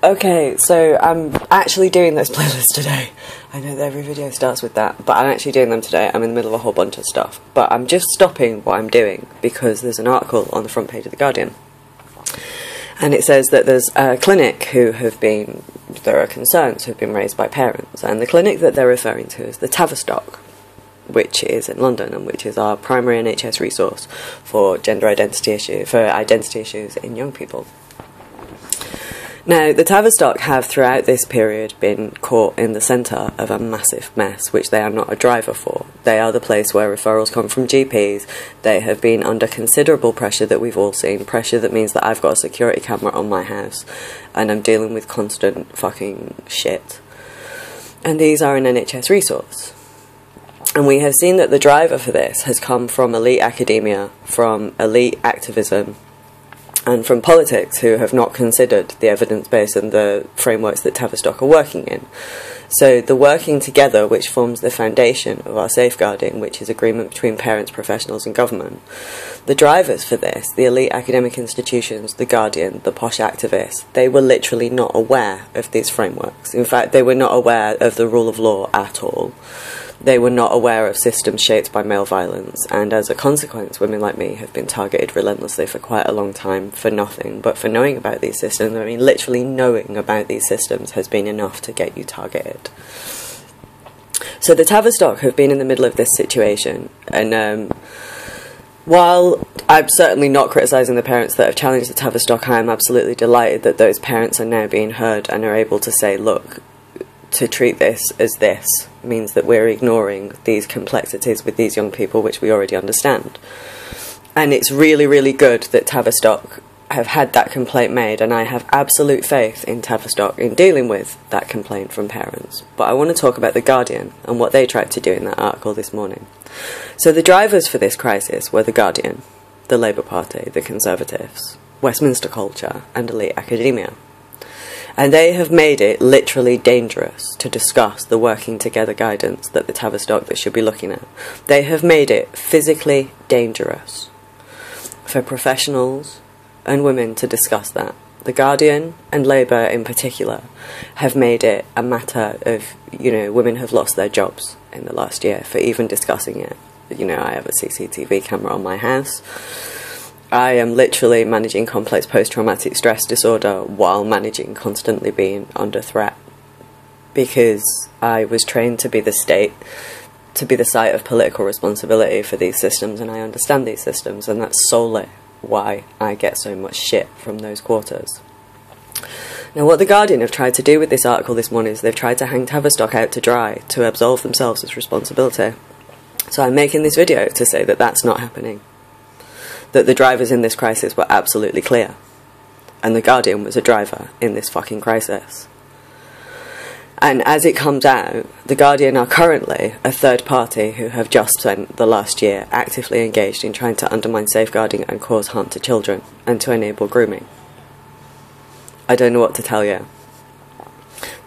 Okay, so I'm actually doing this playlist today. I know that every video starts with that, but I'm actually doing them today. I'm in the middle of a whole bunch of stuff. But I'm just stopping what I'm doing because there's an article on the front page of The Guardian. And it says that there's a clinic there are concerns who have been raised by parents. And the clinic that they're referring to is the Tavistock, which is in London and which is our primary NHS resource for identity issues in young people. Now, the Tavistock have throughout this period been caught in the centre of a massive mess, which they are not a driver for. They are the place where referrals come from GPs. They have been under considerable pressure that we've all seen, pressure that means that I've got a security camera on my house and I'm dealing with constant fucking shit. And these are an NHS resource. And we have seen that the driver for this has come from elite academia, from elite activism, and from politics who have not considered the evidence base and the frameworks that Tavistock are working in. So the working together, which forms the foundation of our safeguarding, which is agreement between parents, professionals and government, the drivers for this, the elite academic institutions, the Guardian, the posh activists, they were literally not aware of these frameworks. In fact, they were not aware of the rule of law at all. They were not aware of systems shaped by male violence, and as a consequence, women like me have been targeted relentlessly for quite a long time for nothing, but for knowing about these systems. I mean, literally knowing about these systems has been enough to get you targeted. So the Tavistock have been in the middle of this situation, and while I'm certainly not criticising the parents that have challenged the Tavistock, I am absolutely delighted that those parents are now being heard and are able to say, look, to treat this as this means that we're ignoring these complexities with these young people, which we already understand. And it's really, really good that Tavistock have had that complaint made, and I have absolute faith in Tavistock in dealing with that complaint from parents. But I want to talk about The Guardian and what they tried to do in that article this morning. So the drivers for this crisis were The Guardian, the Labour Party, the Conservatives, Westminster culture and elite academia. And they have made it literally dangerous to discuss the working together guidance that the Tavistock that should be looking at. They have made it physically dangerous for professionals and women to discuss that. The Guardian and Labour in particular have made it a matter of, women have lost their jobs in the last year for even discussing it. I have a CCTV camera on my house. I am literally managing complex post-traumatic stress disorder while managing constantly being under threat, because I was trained to be the state, to be the site of political responsibility for these systems, and I understand these systems, and that's solely why I get so much shit from those quarters. Now, what The Guardian have tried to do with this article this morning is they've tried to hang Tavistock out to dry to absolve themselves of responsibility. So I'm making this video to say that that's not happening. That the drivers in this crisis were absolutely clear. And The Guardian was a driver in this fucking crisis. And as it comes out, The Guardian are currently a third party who have just spent the last year actively engaged in trying to undermine safeguarding and cause harm to children and to enable grooming. I don't know what to tell you.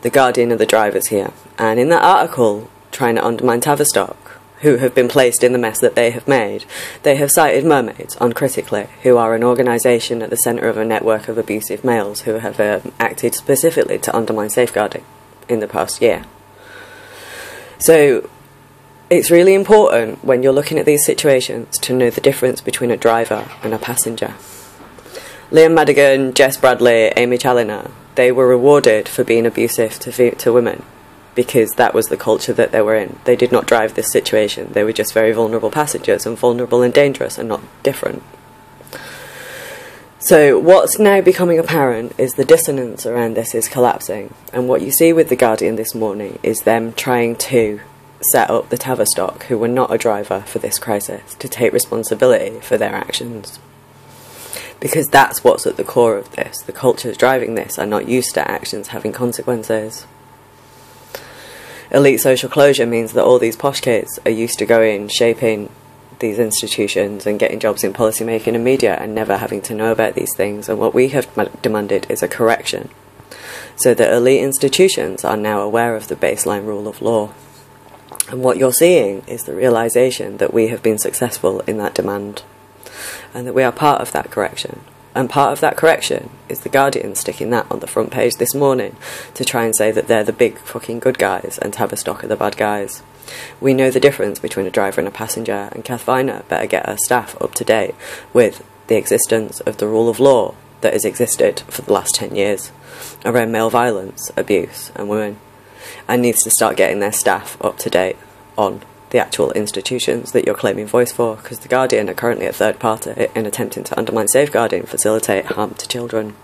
The Guardian are the drivers here. And in that article, trying to undermine Tavistock, who have been placed in the mess that they have made, they have cited Mermaids uncritically, who are an organisation at the centre of a network of abusive males who have acted specifically to undermine safeguarding in the past year. So it's really important when you're looking at these situations to know the difference between a driver and a passenger. Liam Madigan, Jess Bradley, Amy Challoner, they were rewarded for being abusive to women, because that was the culture that they were in. They did not drive this situation. They were just very vulnerable passengers, and vulnerable and dangerous and not different. So what's now becoming apparent is the dissonance around this is collapsing. And what you see with The Guardian this morning is them trying to set up the Tavistock, who were not a driver for this crisis, to take responsibility for their actions. Because that's what's at the core of this. The cultures driving this are not used to actions having consequences. Elite social closure means that all these posh kids are used to going, shaping these institutions and getting jobs in policy making and media and never having to know about these things. And what we have demanded is a correction, so that elite institutions are now aware of the baseline rule of law. And what you're seeing is the realisation that we have been successful in that demand, and that we are part of that correction. And part of that correction is The Guardian sticking that on the front page this morning to try and say that they're the big fucking good guys and Tavistock are the bad guys. We know the difference between a driver and a passenger, and Kath Viner better get her staff up to date with the existence of the rule of law that has existed for the last 10 years around male violence, abuse and women, and needs to start getting their staff up to date on the actual institutions that you're claiming voice for, because The Guardian are currently a third party in attempting to undermine safeguarding, facilitate harm to children.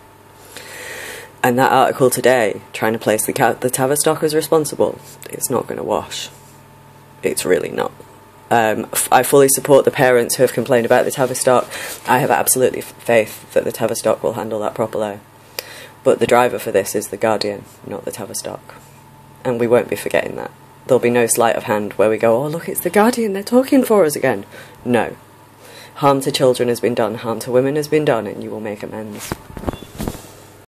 And that article today, trying to place the Tavistock as responsible, it's not going to wash. It's really not. I fully support the parents who have complained about the Tavistock. I have absolutely faith that the Tavistock will handle that properly. But the driver for this is The Guardian, not the Tavistock. And we won't be forgetting that. There'll be no sleight of hand where we go, oh look, it's The Guardian, they're talking for us again. No. Harm to children has been done, harm to women has been done, and you will make amends.